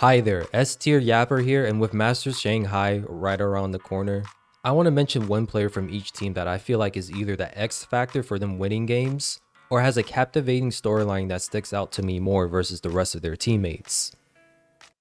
Hi there, S-tier Yapper here, and with Master Shanghai right around the corner, I want to mention one player from each team that I feel like is either the X factor for them winning games, or has a captivating storyline that sticks out to me more versus the rest of their teammates.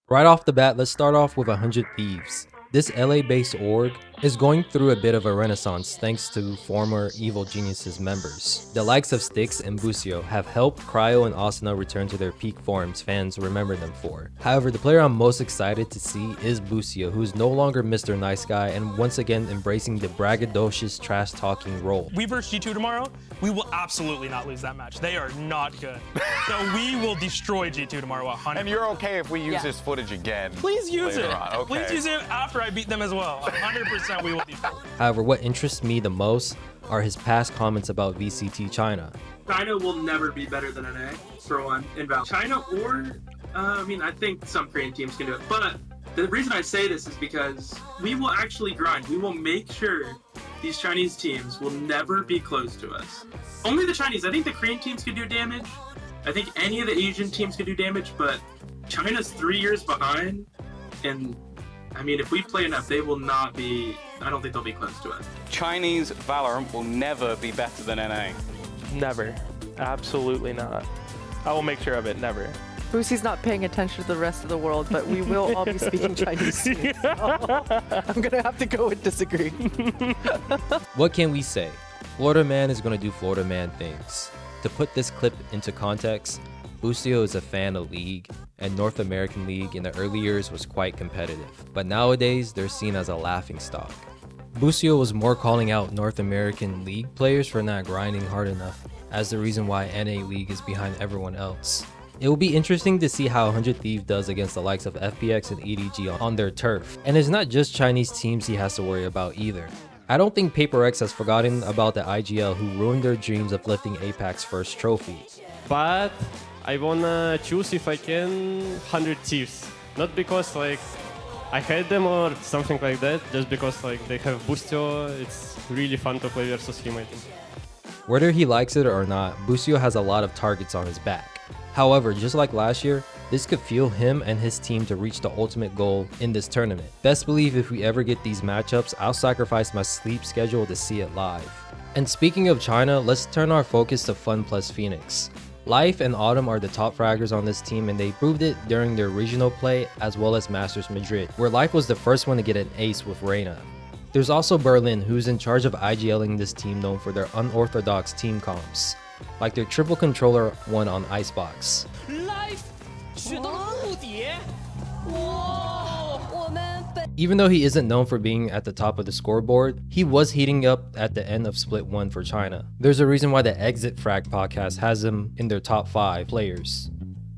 Right off the bat, let's start off with 100 Thieves. This LA-based org is going through a bit of a renaissance thanks to former Evil Geniuses members. The likes of Styx and Busio have helped Cryo and Asuna return to their peak forms fans remember them for. However, the player I'm most excited to see is Busio, who is no longer Mr. Nice Guy and once again embracing the braggadocious trash-talking role. We verse G2 tomorrow, we will absolutely not lose that match. They are not good. So we will destroy G2 tomorrow 100%. And you're okay if we use this footage again? Please use it. Okay. Please use it after I beat them as well. 100% we will destroy. However, what interests me the most are his past comments about VCT China. China will never be better than NA, for one, in Valorant. China or, I think some Korean teams can do it. But the reason I say this is because we will actually grind. We will make sure these Chinese teams will never be close to us. Only the Chinese. I think the Korean teams could do damage. I think any of the Asian teams could do damage, but China's 3 years behind. And, if we play enough, they will not be, I don't think they'll be close to us. Chinese Valorant will never be better than NA. Never. Absolutely not. I will make sure of it. Never. Boosie's not paying attention to the rest of the world, but we will all be speaking Chinese soon. I'm gonna have to go and disagree. What can we say? Florida Man is gonna do Florida Man things. To put this clip into context, Busio is a fan of League, and North American League in the early years was quite competitive, but nowadays they're seen as a laughingstock. Busio was more calling out North American League players for not grinding hard enough as the reason why NA League is behind everyone else. It will be interesting to see how 100 Thieves does against the likes of FPX and EDG on their turf. And it's not just Chinese teams he has to worry about either. I don't think Paper X has forgotten about the IGL who ruined their dreams of lifting APAC's first trophy. But I wanna choose, if I can, 100 Thieves. Not because I hate them or something like that, just because they have Busio. It's really fun to play versus him, I think. Whether he likes it or not, Busio has a lot of targets on his back. However, just like last year, this could fuel him and his team to reach the ultimate goal in this tournament. Best believe if we ever get these matchups, I'll sacrifice my sleep schedule to see it live. And speaking of China, let's turn our focus to Fun plus Phoenix. Life and Autumn are the top fraggers on this team, and they proved it during their regional play as well as Masters Madrid, where Life was the first one to get an ace with Reyna. There's also Berlin, who's in charge of IGLing this team, known for their unorthodox team comps, like their triple controller one on Icebox. Even though he isn't known for being at the top of the scoreboard, he was heating up at the end of Split 1 for China. There's a reason why the Exit Frag podcast has him in their top 5 players.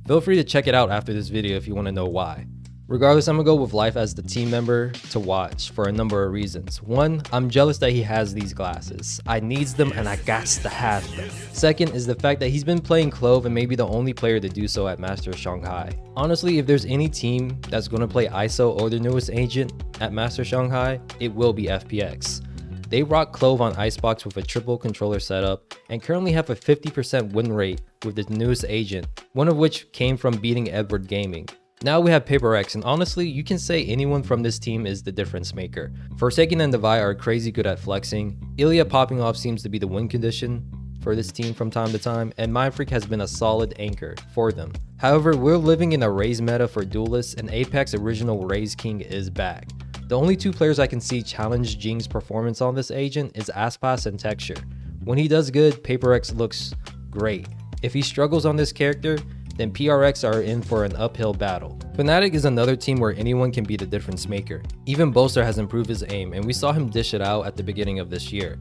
Feel free to check it out after this video if you want to know why. Regardless, I'm gonna go with Life as the team member to watch for a number of reasons. One, I'm jealous that he has these glasses. I needs them and I gots to have them. Second is the fact that he's been playing Clove and may be the only player to do so at Master Shanghai. Honestly, if there's any team that's gonna play ISO or their newest agent at Master Shanghai, it will be FPX. They rock Clove on Icebox with a triple controller setup and currently have a 50% win rate with the newest agent, one of which came from beating Edward Gaming. Now we have Paper X, and honestly, you can say anyone from this team is the difference maker. Forsaken and Devi are crazy good at flexing. Ilya popping off seems to be the win condition for this team from time to time, and Mindfreak has been a solid anchor for them. However, we're living in a Raze meta for duelists, and Apex original Raze King is back. The only two players I can see challenge Jing's performance on this agent is Aspas and Texture. When he does good, Paper X looks great. If he struggles on this character, then PRX are in for an uphill battle. Fnatic is another team where anyone can be the difference maker. Even Bolster has improved his aim, and we saw him dish it out at the beginning of this year.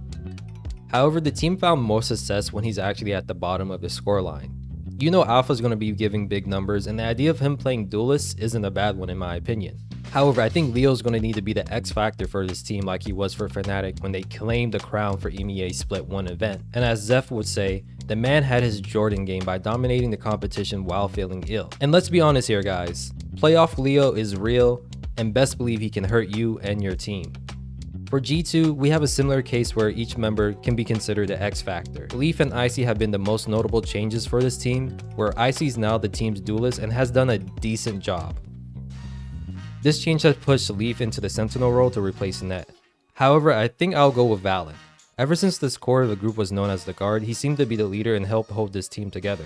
However, the team found more success when he's actually at the bottom of the scoreline. You know Alpha's going to be giving big numbers, and the idea of him playing duelists isn't a bad one in my opinion. However, I think Leo's going to need to be the X factor for this team like he was for Fnatic when they claimed the crown for EMEA Split 1 event. And as Zeph would say, the man had his Jordan game by dominating the competition while feeling ill. And let's be honest here guys, playoff Leo is real, and best believe he can hurt you and your team. For G2, we have a similar case where each member can be considered the X factor. Leaf and Icy have been the most notable changes for this team, where Icy's now the team's duelist and has done a decent job. This change has pushed Leaf into the Sentinel role to replace Net. However, I think I'll go with Valen. Ever since this core of the group was known as the Guard, he seemed to be the leader and help hold this team together.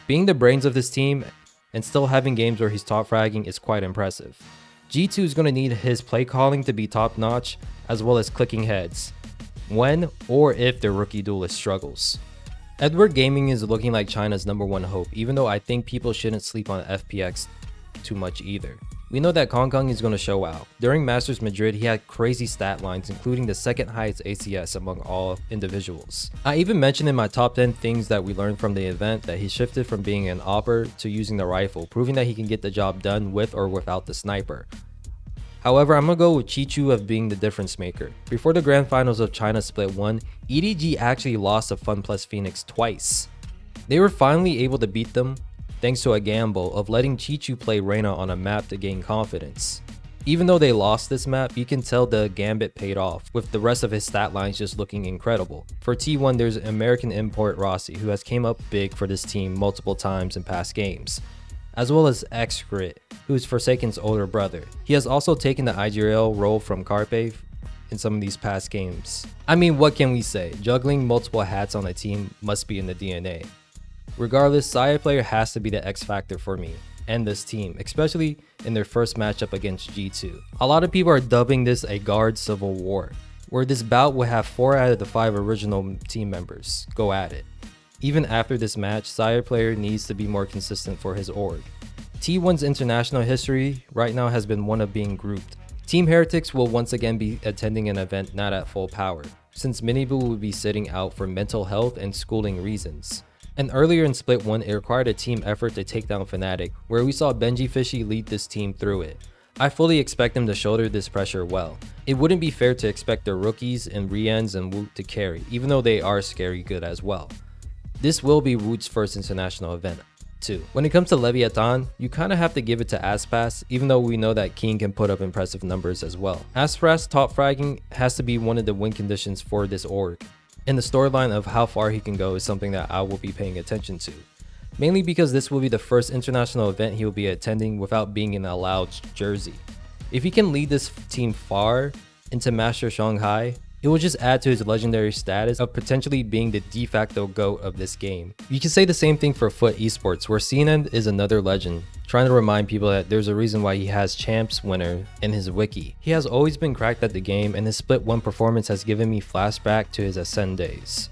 Being the brains of this team and still having games where he's top fragging is quite impressive. G2 is going to need his play calling to be top notch, as well as clicking heads, when or if their rookie duelist struggles. Edward Gaming is looking like China's #1 hope, even though I think people shouldn't sleep on FPX too much either. We know that Kong Kong is going to show out. During Masters Madrid, he had crazy stat lines, including the second highest ACS among all individuals. I even mentioned in my top 10 things that we learned from the event that he shifted from being an AWPer to using the rifle, proving that he can get the job done with or without the sniper. However, I'm going to go with Chichu of being the difference maker. Before the grand finals of China Split 1, EDG actually lost to Fun plus Phoenix twice. They were finally able to beat them thanks to a gamble of letting Chichu play Reyna on a map to gain confidence. Even though they lost this map, you can tell the gambit paid off, with the rest of his stat lines just looking incredible. For T1, there's American import Rossi, who has came up big for this team multiple times in past games, as well as X-Grit, who is Forsaken's older brother. He has also taken the IGL role from Carpe in some of these past games. I mean, what can we say? Juggling multiple hats on a team must be in the DNA. Regardless, Side player has to be the X factor for me and this team, especially in their first matchup against G2. A lot of people are dubbing this a guard civil war, where this bout will have 4 out of the 5 original team members go at it. Even after this match, Side player needs to be more consistent for his org. T1's international history right now has been one of being grouped. Team Heretics will once again be attending an event not at full power, since many people will be sitting out for mental health and schooling reasons. And earlier in Split 1, it required a team effort to take down Fnatic, where we saw Gen.G Fishy lead this team through it. I fully expect them to shoulder this pressure well. It wouldn't be fair to expect their rookies and Riens and Woot to carry, even though they are scary good as well. This will be Woot's first international event too. When it comes to Leviatan, you kind of have to give it to Aspas, even though we know that King can put up impressive numbers as well. Aspas top fragging has to be one of the win conditions for this org. And the storyline of how far he can go is something that I will be paying attention to. Mainly because this will be the first international event he will be attending without being in a allowed jersey. If he can lead this team far into Master Shanghai, it will just add to his legendary status of potentially being the de facto GOAT of this game. You can say the same thing for Fut Esports, where CNN is another legend, trying to remind people that there's a reason why he has champs winner in his wiki. He has always been cracked at the game, and his Split 1 performance has given me flashback to his Ascend days.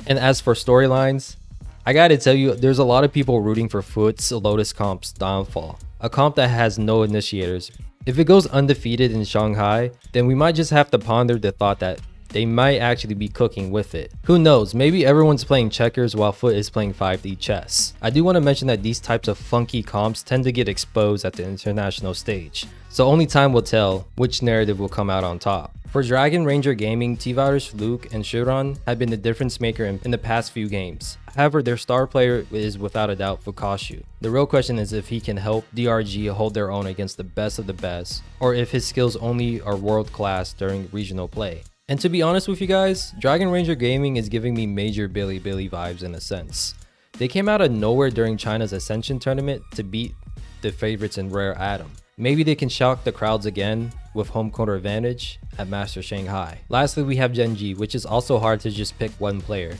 And as for storylines, I gotta tell you, there's a lot of people rooting for Fut's Lotus Comp's downfall, a comp that has no initiators. If it goes undefeated in Shanghai, then we might just have to ponder the thought that they might actually be cooking with it. Who knows, maybe everyone's playing checkers while Fut is playing 5D chess. I do want to mention that these types of funky comps tend to get exposed at the international stage, so only time will tell which narrative will come out on top. For Dragon Ranger Gaming, T-Virus, Luke, and Shuron have been the difference maker in the past few games. However, their star player is without a doubt Fukashu. The real question is if he can help DRG hold their own against the best of the best, or if his skills only are world class during regional play. And to be honest with you guys, Dragon Ranger Gaming is giving me major Billy vibes in a sense. They came out of nowhere during China's Ascension tournament to beat the favorites in Rare Atom. Maybe they can shock the crowds again with home court advantage at Master Shanghai. Lastly, we have Gen.G, which is also hard to just pick one player.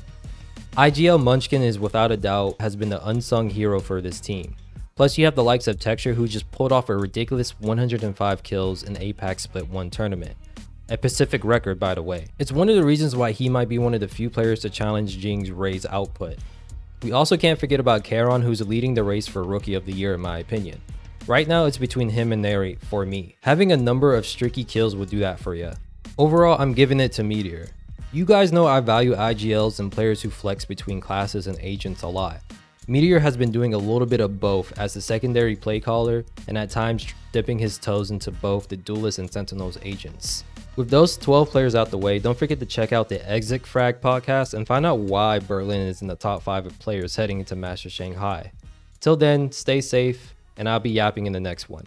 IGL Munchkin is without a doubt has been the unsung hero for this team. Plus you have the likes of Texture, who just pulled off a ridiculous 105 kills in APAC Split 1 tournament. A Pacific record, by the way. It's one of the reasons why he might be one of the few players to challenge Jing's Ray's output. We also can't forget about Charon, who's leading the race for Rookie of the Year in my opinion. Right now it's between him and Neri for me. Having a number of streaky kills will do that for you. Overall, I'm giving it to Meteor. You guys know I value IGLs and players who flex between classes and agents a lot. Meteor has been doing a little bit of both as the secondary play caller and at times dipping his toes into both the Duelist and Sentinels agents. With those 12 players out the way, don't forget to check out the Exit Frag podcast and find out why Berlin is in the top 5 of players heading into Master Shanghai. Till then, stay safe, and I'll be yapping in the next one.